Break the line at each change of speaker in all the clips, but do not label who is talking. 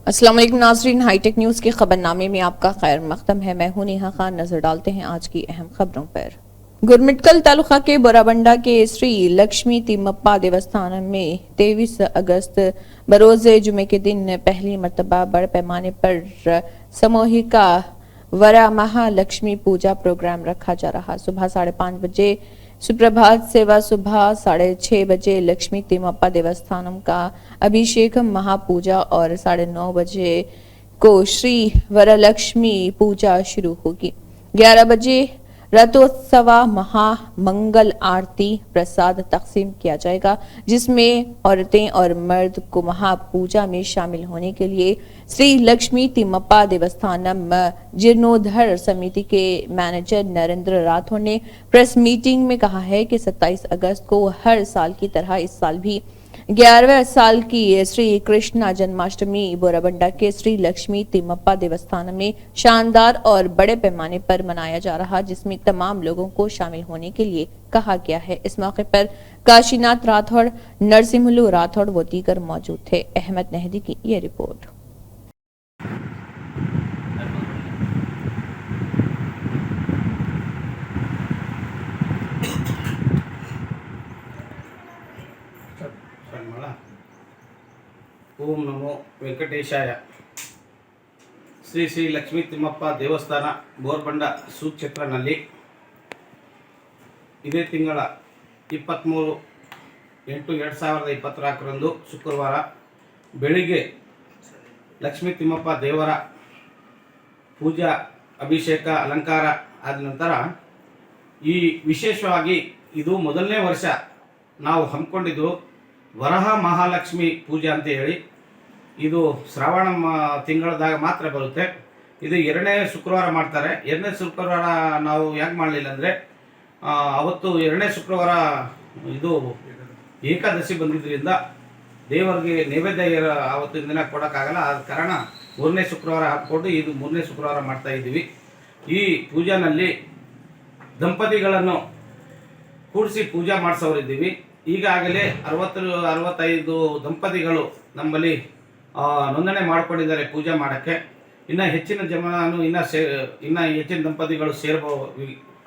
अस्सलाम वालेकुम नाज़रीन, हाईटेक न्यूज़ के खबरनामे में आपका खैर मक़दम है। मैं हूं नेहा खान। नजर डालते हैं आज की अहम खबरों पर। गुरमिटकल तालुका के बोराबंडा के श्री लक्ष्मी तिम्मप्पा देवस्थान में 23 अगस्त बरोज जुमे के दिन पहली मरतबा बड़े पैमाने पर सामूहिका वरा महालक्ष्मी पूजा प्रोग्राम रखा जा रहा। सुबह 5:30 बजे सुप्रभात सेवा, सुबह 6:30 बजे लक्ष्मी तिम्मप्पा देवस्थानम का अभिषेक महापूजा और 9:30 बजे को श्री वरलक्ष्मी पूजा शुरू होगी। 11 बजे रथोत्सवा महामंगल आरती प्रसाद तकसीम किया जाएगा, जिसमें औरतें और मर्द को महापूजा में शामिल होने के लिए श्री लक्ष्मी तिम्मप्पा देवस्थानम जीर्णोद्धार समिति के मैनेजर नरेंद्र राठौर ने प्रेस मीटिंग में कहा है कि 27 अगस्त को हर साल की तरह इस साल भी 11वें साल की श्री कृष्णा जन्माष्टमी बोराबंडा के श्री लक्ष्मी तिम्मप्पा देवस्थान में शानदार और बड़े पैमाने पर मनाया जा रहा, जिसमें तमाम लोगों को शामिल होने के लिए कहा गया है। इस मौके पर काशीनाथ राठौड़, नरसिम्हलू राठौड़ व दीगर मौजूद थे। अहमद नहदी की ये रिपोर्ट।
ಓಂ ನಮೋ ವೆಂಕಟೇಶಾಯ. ಶ್ರೀ ಶ್ರೀ ಲಕ್ಷ್ಮೀ ತಿಮ್ಮಪ್ಪ ದೇವಸ್ಥಾನ ಬೋರ್ಬಂಡ ಸುಕ್ಷೇತ್ರನಲ್ಲಿ ಇದೇ ತಿಂಗಳ 23/8/2024 ಶುಕ್ರವಾರ ಬೆಳಿಗ್ಗೆ ಲಕ್ಷ್ಮೀ ತಿಮ್ಮಪ್ಪ ದೇವರ ಪೂಜಾ ಅಭಿಷೇಕ ಅಲಂಕಾರ ಆದ ನಂತರ ಈ ವಿಶೇಷವಾಗಿ ಇದು ಮೊದಲನೇ ವರ್ಷ ನಾವು ಹಮ್ಮಿಕೊಂಡಿದ್ದು ವರಹ ಮಹಾಲಕ್ಷ್ಮಿ ಪೂಜೆ ಅಂತ ಹೇಳಿ. ಇದು ಶ್ರಾವಣ ತಿಂಗಳದಾಗ ಮಾತ್ರ ಬರುತ್ತೆ. ಇದು 2ನೇ ಶುಕ್ರವಾರ ಮಾಡ್ತಾರೆ. 2ನೇ ಶುಕ್ರವಾರ ನಾವು ಯಾಕೆ ಮಾಡಲಿಲ್ಲ ಅಂದರೆ ಅವತ್ತು 2ನೇ ಶುಕ್ರವಾರ ಇದು ಏಕಾದಶಿ ಬಂದಿದ್ದರಿಂದ ದೇವರಿಗೆ ನೈವೇದ್ಯ ಆವತ್ತಿನ ದಿನ ಕೊಡೋಕ್ಕಾಗಲ್ಲ. ಆದ ಕಾರಣ 3ನೇ ಶುಕ್ರವಾರ ಹಾಕ್ಕೊಂಡು ಇದು 3ನೇ ಶುಕ್ರವಾರ ಮಾಡ್ತಾ ಇದ್ದೀವಿ. ಈ ಪೂಜಾನಲ್ಲಿ ದಂಪತಿಗಳನ್ನು ಕೂಡಿಸಿ ಪೂಜಾ ಮಾಡಿಸೋರಿದ್ದೀವಿ. ಈಗಾಗಲೇ 60-65 ದಂಪತಿಗಳು ನಮ್ಮಲ್ಲಿ ನೋಂದಣಿ ಮಾಡಿಕೊಂಡಿದ್ದಾರೆ ಪೂಜೆ ಮಾಡೋಕ್ಕೆ. ಇನ್ನು ಹೆಚ್ಚಿನ ಜನನು ಇನ್ನು ಹೆಚ್ಚಿನ ದಂಪತಿಗಳು ಸೇರುವ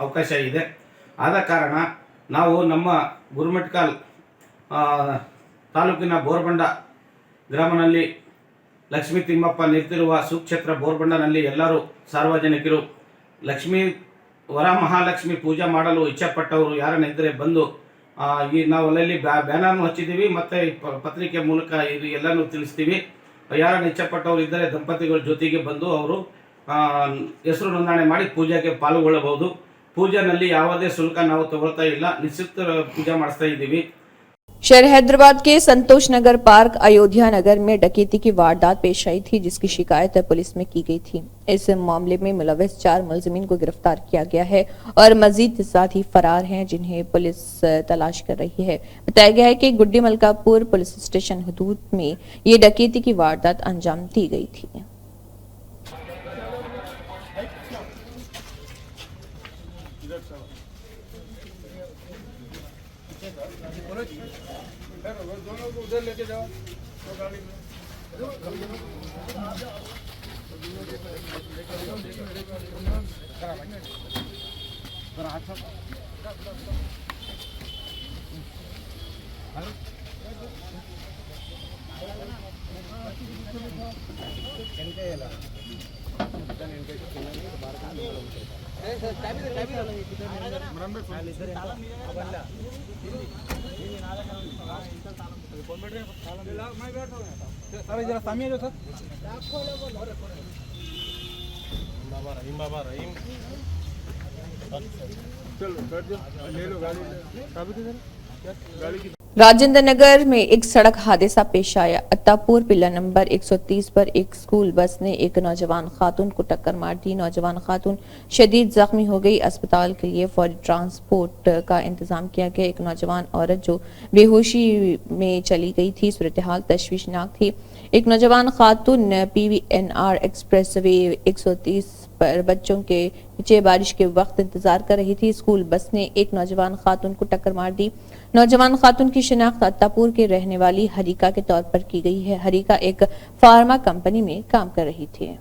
ಅವಕಾಶ ಇದೆ. ಆದ ಕಾರಣ ನಾವು ನಮ್ಮ ಗುರುಮಿಟ್ಕಲ್ ತಾಲೂಕಿನ ಬೋರ್ಬಂಡ ಗ್ರಾಮದಲ್ಲಿ ಲಕ್ಷ್ಮೀ ತಿಮ್ಮಪ್ಪ ನಿಂತಿರುವ ಸುಕ್ಷೇತ್ರ ಬೋರ್ಬಂಡನಲ್ಲಿ ಎಲ್ಲರೂ ಸಾರ್ವಜನಿಕರು ಲಕ್ಷ್ಮೀ ವರ ಮಹಾಲಕ್ಷ್ಮಿ ಪೂಜೆ ಮಾಡಲು ಇಚ್ಛೆಪಟ್ಟವರು ಯಾರನ್ನ ಇದ್ದರೆ ಬಂದು ಈ ನಾವು ಅಲ್ಲಲ್ಲಿ ಬ್ಯಾನರ್ನು ಹಚ್ಚಿದ್ದೀವಿ ಮತ್ತು ಪತ್ರಿಕೆ ಮೂಲಕ ಇದು ಎಲ್ಲನೂ ತಿಳಿಸ್ತೀವಿ. ಯಾರನ್ನು ಇಚ್ಛೆಪಟ್ಟವರು ಇದ್ದರೆ ದಂಪತಿಗಳ ಜೊತೆಗೆ ಬಂದು ಅವರು ಹೆಸರು ನೋಂದಣಿ ಮಾಡಿ ಪೂಜೆಗೆ ಪಾಲ್ಗೊಳ್ಳಬಹುದು. ಪೂಜೆನಲ್ಲಿ ಯಾವುದೇ ಶುಲ್ಕ ನಾವು ತಗೊಳ್ತಾ ಇಲ್ಲ, ನಿಶ್ಚಿತ ಪೂಜೆ ಮಾಡಿಸ್ತಾ ಇದ್ದೀವಿ.
शहर हैदराबाद के संतोष नगर पार्क अयोध्या नगर में डकैती की वारदात पेश आई थी, जिसकी शिकायत पुलिस में की गई थी। इस मामले में मुलविस 4 मुलजिमीन को गिरफ्तार किया गया है और मजीद साथी फरार हैं, जिन्हें पुलिस तलाश कर रही है। बताया गया है कि गुड्डी मलकापुर पुलिस स्टेशन हदूद में ये डकैती की वारदात अंजाम दी गई थी।
उधर लेके जाओ तो गाड़ी में सर जरा सामने आ जाओ सर। चलो बैठ जाओ, ले लो गाड़ी, गाड़ी की।
राजेंद्र नगर में एक सड़क हादसा पेश आया। अत्तापुर पिल्ला नंबर 130 पर एक स्कूल बस ने एक नौजवान खातून को टक्कर मार दी। नौजवान खातून शदीद जख्मी हो गई। अस्पताल के लिए फौरी ट्रांसपोर्ट का इंतजाम किया गया। एक नौजवान औरत जो बेहोशी में चली गई थी, सूरत हाल तशवीशनाक थी। एक नौजवान खातून PVNR एक्सप्रेस वे 130 पर बच्चों के पीछे बारिश के वक्त इंतजार कर रही थी। स्कूल बस ने एक नौजवान खातून को टक्कर मार दी। नौजवान खातून की शिनाख्त अत्तापुर के रहने वाली हरिका के तौर पर की गई है। हरिका एक फार्मा कंपनी में काम कर रही थी।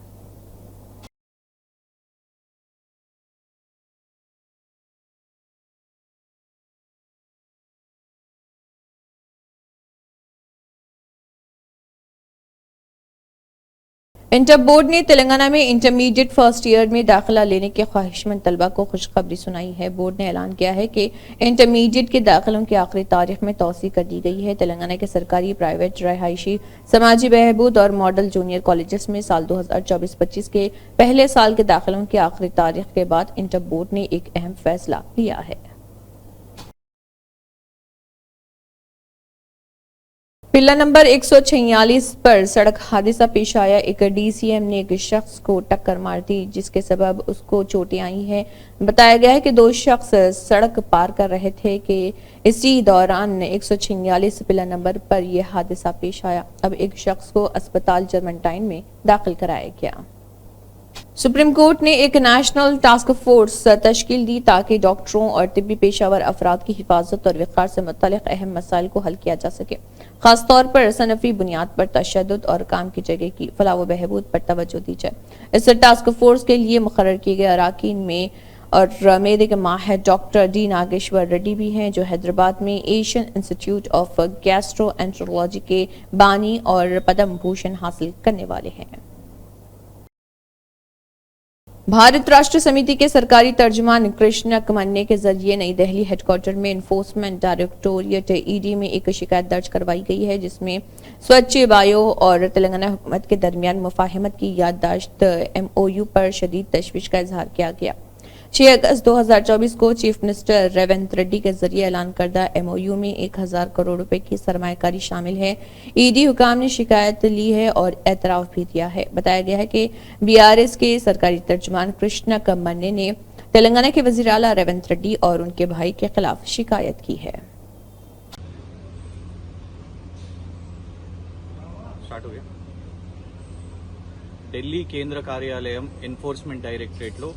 इंटर बोर्ड ने तेलंगाना में इंटरमीडिएट फर्स्ट ईयर में दाखिला लेने के ख्वाहिशमंद तलबा को खुशखबरी सुनाई है। बोर्ड ने ऐलान किया है कि इंटरमीडिएट के दाखिलों की आखिरी तारीख में तौसी कर दी गई है। तेलंगाना के सरकारी, प्राइवेट, रिहायशी, समाजी बहबूद और मॉडल जूनियर कॉलेजेस में साल 2024-25 के पहले साल के दाखिलों की आखिरी तारीख के बाद इंटर बोर्ड ने एक अहम फैसला लिया है। पिल्ला नंबर 146 पर सड़क हादसा पेश आया। एक DCM ने एक शख्स को टक्कर मार दी, जिसके सबब उसको चोटें आई हैं। बताया गया है कि दो शख्स सड़क पार कर रहे थे कि इसी दौरान 146 पिल्ला नंबर पर यह हादसा पेश आया। अब एक शख्स को अस्पताल जर्मनटाइन में दाखिल कराया गया। सुप्रीम कोर्ट ने एक नेशनल टास्क फोर्स तश्कील दी ताकि डॉक्टरों और तिब्बी पेशावर अफराद की हिफाजत और विक़ार से मुतालिक अहम मसाइल को हल किया जा सके। खासतौर पर सनफी बुनियाद पर तशद्दुद और काम की जगह की फलाह व बहबूद पर तवज्जो दी जाए। इस टास्क फोर्स के लिए मुकर्रर किए गए अरकान में और मेदे के माहिर डॉक्टर D नागेश्वर रेड्डी भी हैं, जो हैदराबाद में एशियन इंस्टीट्यूट ऑफ गैस्ट्रोएंटरोलॉजी के बानी और पद्म भूषण हासिल करने वाले हैं। भारत राष्ट्र समिति के सरकारी तर्जुमान कृष्णा कमन्ने के जरिए नई दिल्ली हेडक्वार्टर में एनफोर्समेंट डायरेक्टोरेट ED में एक शिकायत दर्ज करवाई गई है, जिसमें स्वच्छ बायो और तेलंगाना हुकूमत के दरमियान मुफाहमत की याददाश्त MOU पर शदीद तशवीश का इजहार किया गया। 6 अगस्त 2024 को चीफ मिनिस्टर रेवंत रेड्डी के जरिए ऐलान करदा MOU में 1000 करोड़ रुपए की सरमायाकारी शामिल है। ED हुकाम ने शिकायत ली है और एतराफ भी दिया है। बताया गया है कि BRS के सरकारी तर्जुमान कृष्णा कमन्ने ने तेलंगाना के वजीर आला रेवंत रेड्डी और उनके भाई के खिलाफ शिकायत की है।
ఢిల్లీ కేంద్ర కార్యాలయం ఎన్ఫోర్స్మెంట్ డైరెక్టరేట్లో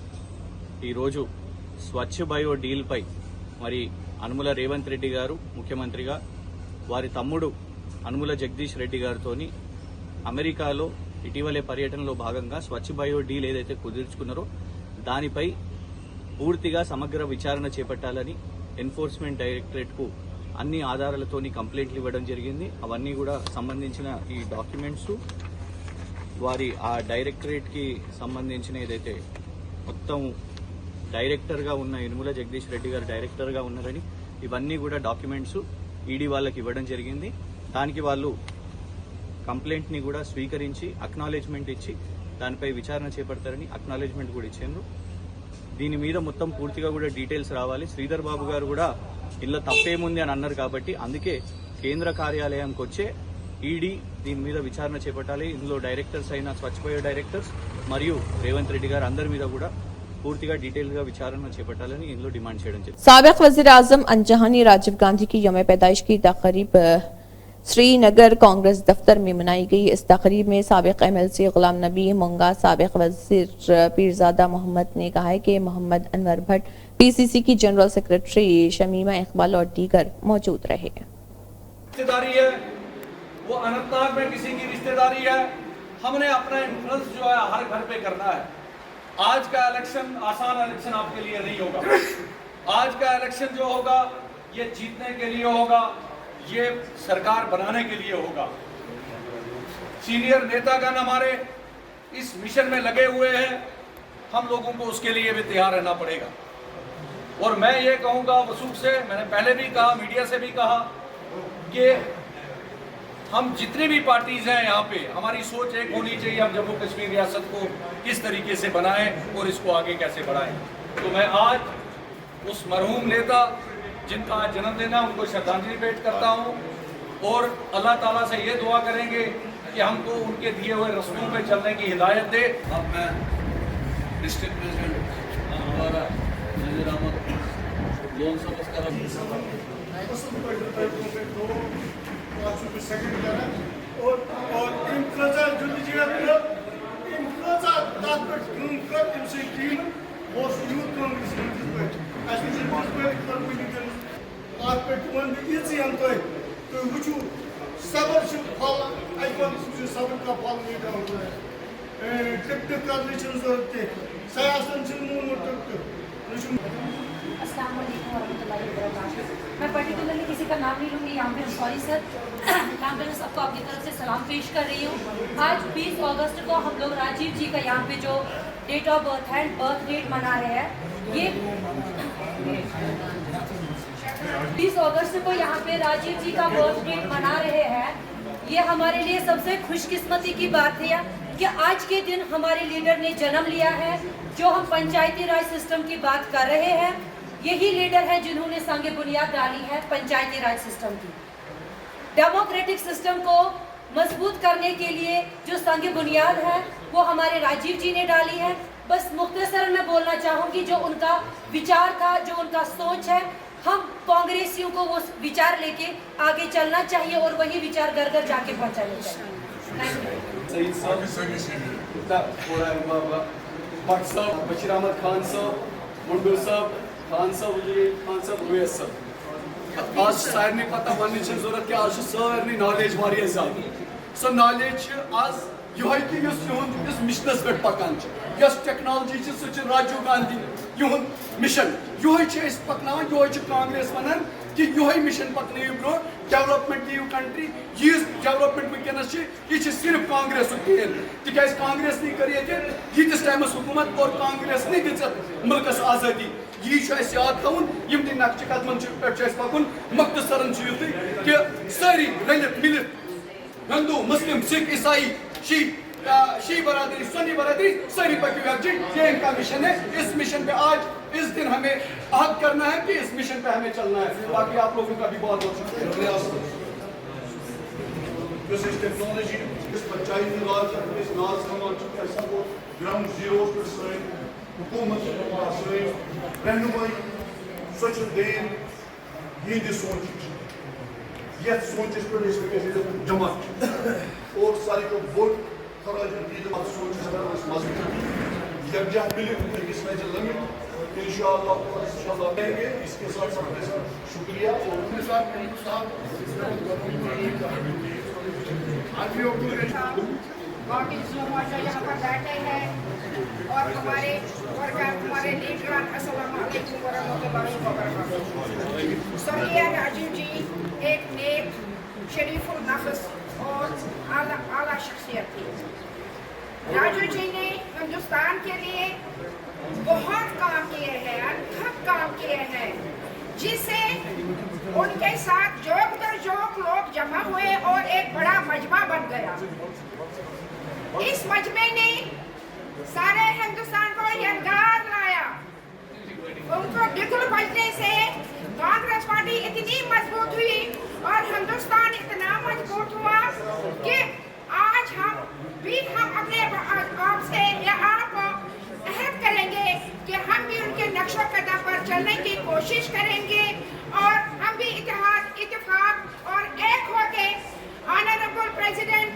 ఈరోజు స్వచ్ఛ బయో డీల్పై మరి అనుముల రేవంత్ రెడ్డి గారు ముఖ్యమంత్రిగా వారి తమ్ముడు అనుముల జగదీష్ రెడ్డి గారితో అమెరికాలో ఇటీవలే పర్యటనలో భాగంగా స్వచ్ఛ బయో డీల్ ఏదైతే కుదుర్చుకున్నారో దానిపై పూర్తిగా సమగ్ర విచారణ చేపట్టాలని ఎన్ఫోర్స్మెంట్ డైరెక్టరేట్కు అన్ని ఆధారాలతోని కంప్లైంట్లు ఇవ్వడం జరిగింది. అవన్నీ కూడా సంబంధించిన ఈ డాక్యుమెంట్స్ వారి ఆ డైరెక్టరేట్కి సంబంధించిన ఏదైతే మొత్తం డైరెక్టర్గా ఉన్న యనుమల జగదీష్ రెడ్డి గారు డైరెక్టర్గా ఉన్నారని ఇవన్నీ కూడా డాక్యుమెంట్స్ ఈడీ వాళ్ళకి ఇవ్వడం జరిగింది. దానికి వాళ్ళు కంప్లైంట్ని కూడా స్వీకరించి అక్నాలెడ్జ్మెంట్ ఇచ్చి దానిపై విచారణ చేపడతారని అక్నాలెడ్జ్మెంట్ కూడా ఇచ్చారు. దీని మీద మొత్తం పూర్తిగా కూడా డీటెయిల్స్ రావాలి. శ్రీధర్ బాబు గారు కూడా ఇందులో తప్పేముంది అని అన్నారు కాబట్టి అందుకే కేంద్ర కార్యాలయానికి వచ్చే ఈడీ దీని మీద విచారణ చేపట్టాలి. ఇందులో డైరెక్టర్స్ అయిన స్వచ్ఛ బయో డైరెక్టర్స్ మరియు రేవంత్ రెడ్డి గారు అందరి మీద కూడా పూర్తిగా డీటెయిల్ గా విచారణ చేపట్టాలని ఇందులో డిమాండ్ చేయడం జరిగింది.
साबिक वजीर आजम अंजहानी राजीव गांधी की यौम पैदाइश की तकरीब श्रीनगर कांग्रेस दफ्तर में मनाई गई। इस तकरीब में साबिक MLC गुलाम नबी मुंगा, साबिक वजीर पीरजादा मोहम्मद ने कहा है कि मोहम्मद अनवर भट्ट, PCC की जनरल सेक्रेटरी शमीमा इकबाल और दीगर मौजूद रहे।
रिश्तेदारी है वो अनंतनाग में किसी की रिश्तेदारी है, हमने अपना इन्फ्लुएंस जो है हर घर पे करना है। आज का इलेक्शन आसान इलेक्शन आपके लिए नहीं होगा। आज का इलेक्शन जो होगा ये जीतने के लिए होगा, ये सरकार बनाने के लिए होगा। सीनियर नेतागण हमारे इस मिशन में लगे हुए हैं, हम लोगों को उसके लिए भी तैयार रहना पड़ेगा। और मैं ये कहूँगा वसूख से, मैंने पहले भी कहा, मीडिया से भी कहा कि हम जितनी भी पार्टीज हैं यहाँ पे, हमारी सोच एक होनी चाहिए, हम जम्मू कश्मीर रियासत को किस तरीके से बनाएं और इसको आगे कैसे बढ़ाएं। तो मैं आज उस मरहूम नेता जिनका आज जन्मदिन है उनको श्रद्धांजलि भेंट करता हूँ और अल्लाह ताला से ये दुआ करेंगे कि हमको उनके दिए हुए रस्मों पे चलने की हिदायत दे। अब मैं डिस्ट्रिक्ट प्रेसिडेंट द्वारा नज़ीर अहमद लोन समझ कर
और इन कजा जुडिशियल इन कजा तथ पे कम कर इन से टीम और यूथ कांग्रेस पे एसोसिएशन पे कर आप पे वन इजी अंत तो वुचू सबर से फल आइकन से सबर का फल नहीं डालता है टिक करने की जरूरत है सियासत से मुंह मत
अस्सलाम वालेकुम वरहमतुल्लाहि वबरकातुहू। मैं पर्टिकुलरली किसी का नाम नहीं लूँगी यहाँ पे, सॉरी सर। यहाँ पे मैं सबको अपनी तरफ से सलाम पेश कर रही हूँ। आज 20 अगस्त को हम लोग राजीव जी का यहाँ पे जो डेट ऑफ बर्थ है, बर्थ डेट मना रहे हैं। ये 20 अगस्त को यहाँ पे राजीव जी का बर्थ डेट मना रहे हैं। ये हमारे लिए सबसे खुशकिस्मती की बात है कि आज के दिन हमारे लीडर ने जन्म लिया है। जो हम पंचायती राज सिस्टम की बात कर रहे हैं, यही लीडर है जिन्होंने संग बुनियाद डाली है पंचायती राज सिस्टम की। डेमोक्रेटिक सिस्टम को मजबूत करने के लिए जो संग बुनियाद है वो हमारे राजीव जी ने डाली है। बस मुख्तसर मैं बोलना चाहूँगी, जो उनका विचार था, जो उनका सोच है, हम कांग्रेसियों को वो विचार लेके आगे चलना चाहिए और वही विचार घर घर जाके पहुँचाने चाहिए।
भट्ट साहब, बशीर अहमद खान साहब, मुंडल साहब, खान साहब, खान साहब, उवैस साहब। आज सारे पता वन जरूरत कि आज सारे नॉलेज वारिया ज्यादा। सो नॉलेज आज यह कि इस मिशनस पे पकान यस टेक्नोलॉजी सह राजीव गांधी युन मिशन यह पकन यह कांग्रेस वन कि यह मिशन पकन ब्रो डेवलपमेंट दिव कंट्री यह डेवलपमेंट वनस यह सिर्फ कांग्रेस खेल तिक कांग्रेस कर यीस टाइमस हुकूमत और कांग्रेस दिख मुल्कस आज़ादी यह याद थवन यम ती नक्श कदमन पे पकुन मुख्तसरन युत कि सारी रलित मिलित हिंदू मुस्लिम सिख ईसाई शी बरादरी सुन्नी बरादरी सारी पक्की यकजट, ये इनका मिशन है। इस मिशन पे आज इस दिन हमें अहद करना है कि इस मिशन पे हमें चलना है। बाकी आप लोगों का भी बहुत बहुत शुक्रिया।
टेक्नोलॉजी इस पंचायती राज इस नाज ऐसा वो ग्राउंड जीरो पर सही हुकूमत सही रहनुमाई स्वच्छ देन ये सोच ये सोच पर जमा और सारी को वोट सोच यकजा मिले इंशाअल्लाह देंगे। इसके साथ शुक्रिया
यहाँ पर बैठे हैं और हमारे लीडर अस्सलाम वालेकुम वरहमतुल्लाहि वबरकातुहू। स्वर्गीय राजीव जी एक नेक, शरीफुल नफ्स और आला शख्सियत थी। राजीव जी ने हिंदुस्तान के लिए बहुत काम किए हैं, अथक काम किए हैं, जिससे उनके साथ जोक दर जोक लोग जमा हुए और एक बड़ा मजमा बन गया। इस मजमे ने सारे हिंदुस्तान को यलगार लाया। उनको बिल्कुल बजने से कांग्रेस पार्टी इतनी मजबूत हुई और हिंदुस्तान इतना मजबूत हुआ कि आज हम अपने आप से या आप अहद करेंगे कि हम भी उनके नक्शो कदम पर चलने की कोशिश करेंगे और हम भी इत्तेहाद, इत्तेफाक और एक होके ऑनरेबल प्रेसिडेंट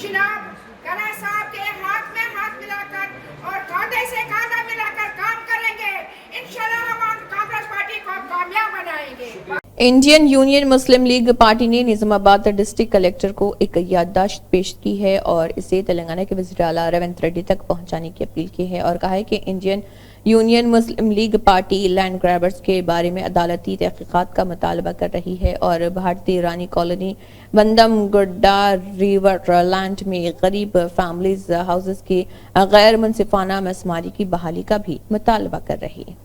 जनाब करा साहब के हाथ में हाथ मिलाकर और कांधे से कांधा मिलाकर काम करेंगे। इंशाल्लाह हम कांग्रेस पार्टी को कामयाब बनाएंगे।
इंडियन यूनियन मुस्लिम लीग पार्टी ने निजामाबाद डिस्ट्रिक्ट कलेक्टर को एक याददाश्त पेश की है और इसे तेलंगाना के वज़ीर आला रेवंत रेड्डी तक पहुंचाने की अपील की है और कहा है कि इंडियन यूनियन मुस्लिम लीग पार्टी लैंड ग्रैबर्स के बारे में अदालती तहकीकात का मुतालबा कर रही है और भारतीय रानी कॉलोनी बंदम गुड्डा रिवर लैंड में गरीब फैमिलीज हाउसेस की गैर मुनसिफाना मसमारी की बहाली का भी मुतालबा कर रही है।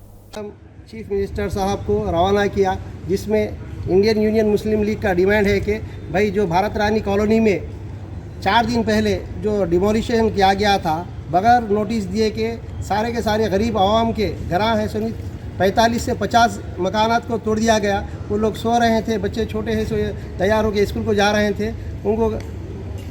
चीफ मिनिस्टर साहब को रवाना किया, जिसमें इंडियन यूनियन मुस्लिम लीग का डिमांड है कि भाई जो भारत रानी कॉलोनी में 4 दिन पहले जो डिमोलिशन किया गया था बगैर नोटिस दिए के सारे गरीब आवाम के घरां है सुनी 45 से 50 मकानात को तोड़ दिया गया। वो लोग सो रहे थे, बच्चे छोटे हैं, सो तैयार होकर स्कूल को जा रहे थे, उनको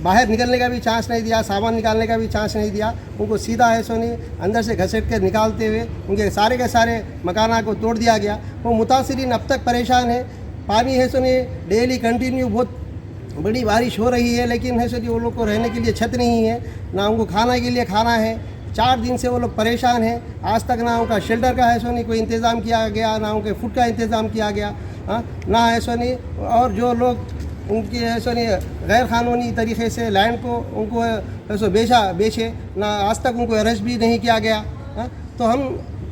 बाहर निकलने का भी चांस नहीं दिया, सामान निकालने का भी चांस नहीं दिया, उनको सीधा है सोनी अंदर से घसीट कर निकालते हुए उनके सारे के सारे मकाना को तोड़ दिया गया। वो मुतासिरीन अब तक परेशान है। पानी है सोनी डेली कंटिन्यू बहुत बड़ी बारिश हो रही है, लेकिन है सो वो लोग को रहने के लिए छत नहीं है, ना उनको खाना के लिए खाना है। 4 दिन से वो लोग परेशान हैं। आज तक ना उनका शेल्टर का है सो नहीं कोई इंतज़ाम किया गया, ना उनके फूड का इंतज़ाम किया गया, ना है सो नहीं। और जो लोग उनकी है सो नहीं गैर कानूनी तरीके से लैंड को उनको है सो बेचे, ना आज तक उनको अरेस्ट भी नहीं किया गया। तो हम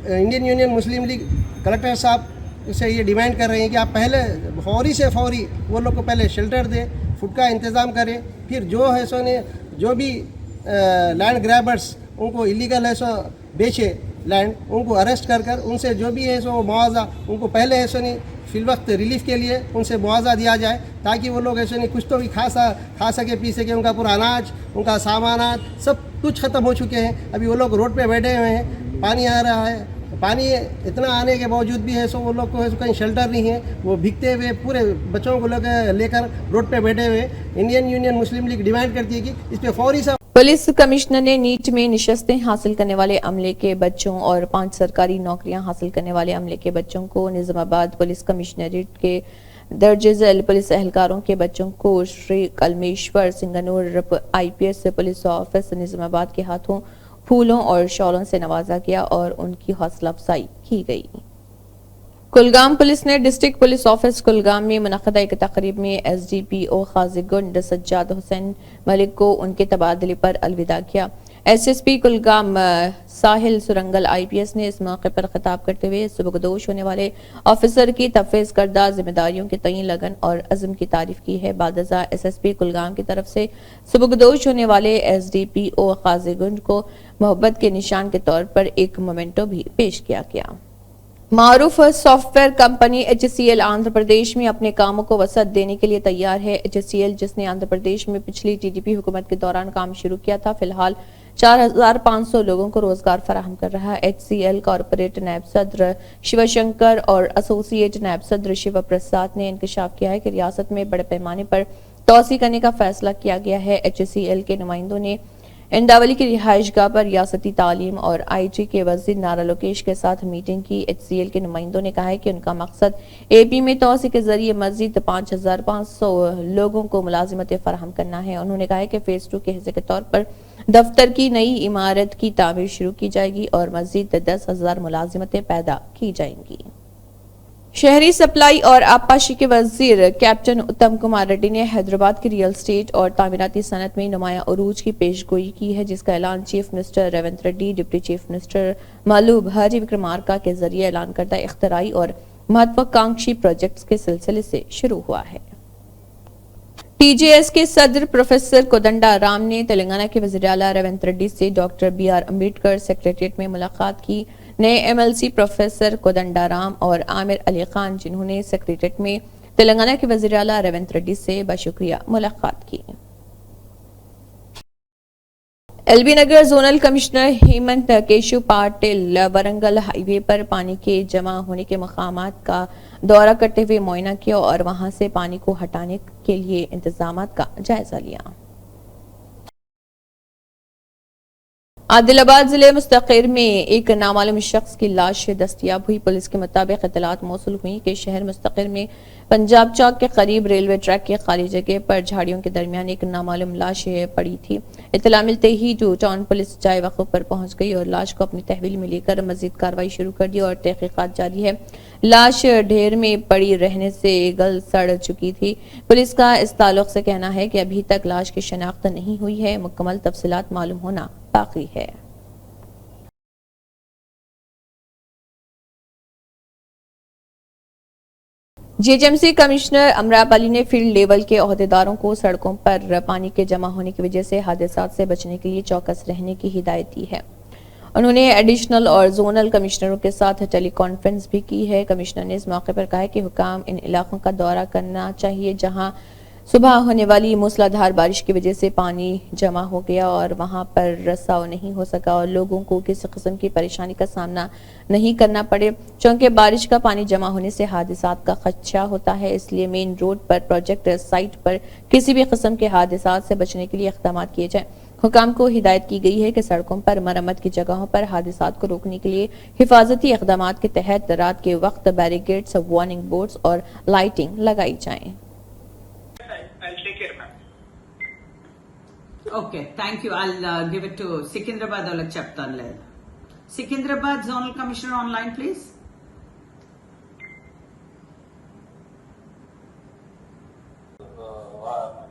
इंडियन यूनियन मुस्लिम लीग कलेक्टर साहब से ये डिमांड कर रहे हैं कि आप पहले फौरी से फौरी वो लोग को पहले शेल्टर दें, फूड का इंतज़ाम करें, फिर जो है सो ने जो भी लैंड ग्रैबर्स उनको इलीगल है सो बेचे लैंड, उनको अरेस्ट कर उनसे जो भी है सो मुआवजा उनको पहले है सो नहीं फिल वक्त रिलीफ के लिए उनसे मुआवजा दिया जाए, ताकि वो लोग ऐसे नहीं कुछ तो भी खा सके पी सके। उनका पूरा अनाज, उनका सामानात सब कुछ ख़त्म हो चुके हैं। अभी वो लोग रोड पे बैठे हुए हैं, पानी आ रहा है, पानी इतना आने के बावजूद भी है सो वो लोग को कहीं शेल्टर नहीं है, वो भीगते हुए पूरे बच्चों को लेकर रोड पे बैठे हुए। इंडियन यूनियन मुस्लिम लीग डिमांड करती है कि इस पर फौरी सा।
पुलिस कमिश्नर ने नीट में निशस्तें हासिल करने वाले अमले के बच्चों और 5 सरकारी नौकरियां हासिल करने वाले अमले के बच्चों को निजामाबाद पुलिस कमिश्नरेट के दर्ज झेल पुलिस एहलकारों के बच्चों को Shri Kalmeshwar Singnoor IPS police office Nizamabad के हाथों फूलों और शॉलों से नवाजा गया और उनकी हौसला अफजाई की गई। कुलगाम पुलिस ने डिस्ट्रिक्ट पुलिस ऑफिस कुलगाम में मुनक़दा एक तकरीब में SDPO खाज़ीगुंड सज्जाद हुसैन मलिक को उनके तबादले पर अलविदा किया। SSP कुलगाम साहिल सुरंगल IPS ने इस मौके पर खिताब करते हुए सुबकदोश होने वाले ऑफिसर की तफवीज़ करदा जिम्मेदारियों के तईन लगन और अज़्म की तारीफ की है। बादज़ा SSP कुलगाम की तरफ से सुबकदोश होने वाले SDPO खाज़ीगुंड को मोहब्बत के निशान के तौर पर एक मोमेंटो भी पेश किया गया। मारूफ software company HCL Andhra Pradesh में अपने कामों को वसअत देने के लिए तैयार है। HCL जिसने आंध्र प्रदेश में पिछली TDP हुकूमत के दौरान काम शुरू किया था, फिलहाल 4500 लोगों को रोजगार फराहम कर रहा है। HCL कॉर्पोरेट नायब सदर शिवशंकर और एसोसिएट नायब सदर शिव प्रसाद ने इंकशाफ किया है कि रियासत में बड़े पैमाने पर तोसी करने का फैसला किया गया है। HCL के नुमाइंदों ने इंडावली की रिहाइशगाह पर रियासती तालीम और IG के वजीर नारा लोकेश के साथ मीटिंग की। HCL के नुमाइंदों ने कहा है कि उनका मकसद AP में तोसी के जरिए मजीद 5500 लोगों को मुलाजिमतें फराहम करना है। उन्होंने कहा है कि फेज 2 के हिस्से के तौर पर दफ्तर की नई इमारत की तामीर शुरू की जाएगी और मजीद 10,000 मुलाजिमतें पैदा की जाएंगी। शहरी सप्लाई और आबपाशी के वजीर कैप्टन उत्तम कुमार रेड्डी ने हैदराबाद की रियल एस्टेट और तामीराती सनत में नुमाया उरूज की पेशगोई की है, जिसका ऐलान chief minister Revanth Reddy, deputy chief minister Mallu भारी विक्रमार्का के जरिए ऐलान करदा इख्तराई और महत्वाकांक्षी प्रोजेक्ट्स के सिलसिले से शुरू हुआ है। TJS के सदर प्रोफेसर कोदंडा राम ने तेलंगाना के वज़ीर आला रेवंत रेड्डी से डॉक्टर BR अम्बेडकर सेक्रेटेरिएट में मुलाकात की। नए MLC प्रोफेसर कोदंडा राम और आमिर अली खान, जिन्होंने सेक्रेटेरिएट में तेलंगाना के वज़ीर आला रेवंत रेड्डी से बशुक्रिया मुलाकात की। LB Nagar zonal commissioner Hemant Keshu Patil Warangal highway पर पानी के जमा होने के मकामात का दौरा करते हुए मुआयना किया और वहां से पानी को हटाने के लिए इंतजामात का जायजा लिया। आदिलाबाद जिले मुस्तकिर में एक नामालूम शख्स की लाश दस्तयाब हुई। पुलिस के मुताबिक इतलात मौसूल हुई कि शहर मुस्तकिर में पंजाब चौक के करीब रेलवे ट्रैक की खाली जगह पर झाड़ियों के दरमियान एक नामालूम लाश पड़ी थी। इतला मिलते ही टू टाउन पुलिस जाए वक्त पर पहुंच गई और लाश को अपनी तहवील में लेकर मजीद कार्रवाई शुरू कर दी और तहकीकात जारी है। लाश ढेर में पड़ी रहने से गल सड़ चुकी थी। पुलिस का इस ताल्लुक से कहना है कि अभी तक लाश की शनाख्त नहीं हुई है, मुकम्मल तफसीलात मालूम होना बाकी है। GHMC कमिश्नर अमराब अली ने फील्ड लेवल के ओहदेदारों को सड़कों पर पानी के जमा होने की वजह से हादसात से बचने के लिए चौकस रहने की हिदायत दी है। उन्होंने एडिशनल और जोनल कमिश्नरों के साथ टेली कॉन्फ्रेंस भी की है। कमिश्नर ने इस मौके पर कहा कि हुकाम इन इलाकों का दौरा करना चाहिए जहां सुबह होने वाली मूसलाधार बारिश की वजह से पानी जमा हो गया और वहां पर रसाव नहीं हो सका और लोगों को किसी किस्म की परेशानी का सामना नहीं करना पड़े। चूंकि बारिश का पानी जमा होने से हादसात का खदशा होता है, इसलिए मेन रोड पर प्रोजेक्ट साइट पर किसी भी किस्म के हादसात से बचने के लिए इक़दाम किए जाएं। हुकाम को हिदायत की गई है कि सड़कों पर मरम्मत की जगहों पर हादसात को रोकने के लिए हिफाजती इक़दाम के तहत रात के वक्त बैरिकेड्स, वार्निंग बोर्ड्स और लाइटिंग लगाई जाए।
Okay thank you. I'll give it to Secunderabad వాళ్ళకి చెప్తాను. లేదు Secunderabad zonal commissioner online please.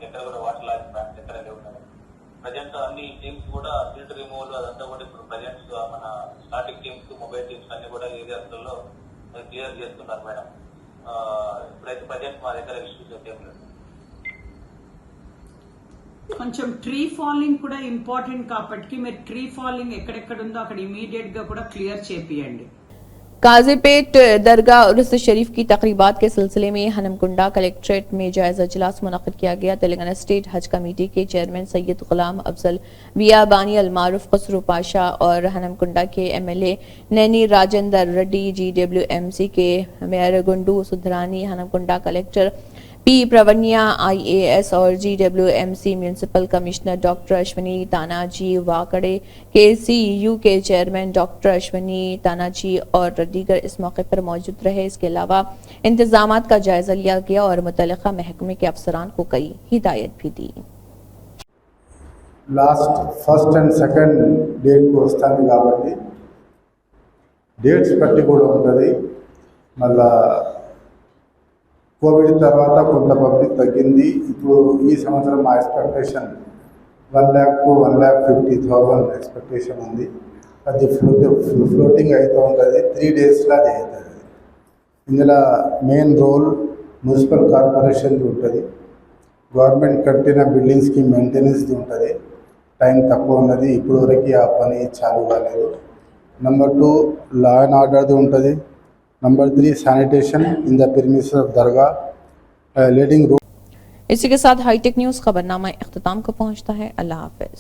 ఎక్కడ కూడా వాటర్ లాంటి ప్లాంట్స్ ఎక్కడ లేవు. ప్రజెంట్ అన్ని టీమ్స్ కూడా ఫిల్టర్ రిమూవల్ అదంతా కూడా ఇప్పుడు ప్రజెంట్ మన స్టాటిక్ టీమ్స్ మొబైల్ టీమ్స్ అన్ని కూడా ఏరియాస్లలో క్లియర్ చేస్తున్నారు మేడం. ఇప్పుడైతే ప్రజెంట్ మా దగ్గర ఇష్యూస్ అయితే ఏం లేదు.
కొంచెం ట్రీ ఫాలింగ్ కూడా ఇంపార్టెంట్ కాబట్టి మీరు ట్రీ ఫాలింగ్ ఎక్కడెక్కడ ఉందో అక్కడ ఇమీడియట్ గా కూడా క్లియర్ చేపియండి.
काजीपेट दरगाह उर्स शरीफ की तकरीबात के सिलसिले में हनमकुंडा कलेक्ट्रेट में जायजा इजलास मुनक़िद किया गया। तेलंगाना स्टेट हज कमेटी के चेयरमैन सैयद गुलाम अफजल बियाबानी, अलमारूफ खसरू पाशा और हनमकुंडा के MLA नैनी राजेंद्र रेड्डी, GWMC के mayor Gundu Sudharani, Hanamkonda collector P Pravinya IAS और GWMC municipal commissioner doctor Ashwini Tanaji Wakade, KCU के चेयरमैन डॉक्टर अश्विनी तानाजी और दीगर इस मौके पर मौजूद रहे। इसके अलावा इंतजामात का जायजा लिया गया और मुतल्लिका महकमे के अफसरान को कई हिदायत भी दी।
లాస్ట్ ఫస్ట్ అండ్ సెకండ్ డేట్కి వస్తుంది కాబట్టి డేట్స్ బట్టి కూడా ఉంటుంది. మళ్ళా కోవిడ్ తర్వాత కొంత పబ్లిక్ తగ్గింది. ఇప్పుడు ఈ సంవత్సరం మా ఎక్స్పెక్టేషన్ 1 lakh to 1,50,000 ఎక్స్పెక్టేషన్ ఉంది. అది ఫ్లోటింగ్ అవుతూ ఉంటుంది. 3 daysలో అది అవుతుంది. ఇందులో మెయిన్ రోల్ మున్సిపల్ కార్పొరేషన్ది ఉంటుంది. గవర్నమెంట్ కట్టిన బిల్డింగ్స్కి మెయింటెనెన్స్ది ఉంటుంది. టైం తక్కువ ఉన్నది. ఇప్పుడు వరకు ఆ పని చాలు కాలేదు. నెంబర్ 2 లా అండ్ ఆర్డర్ది ఉంటుంది. Number 3 sanitation in the premises of dargah letting.
इसी के साथ हाईटेक न्यूज़ खबरनामा इख्तिताम को पहुंचता है। अल्लाह हाफिज।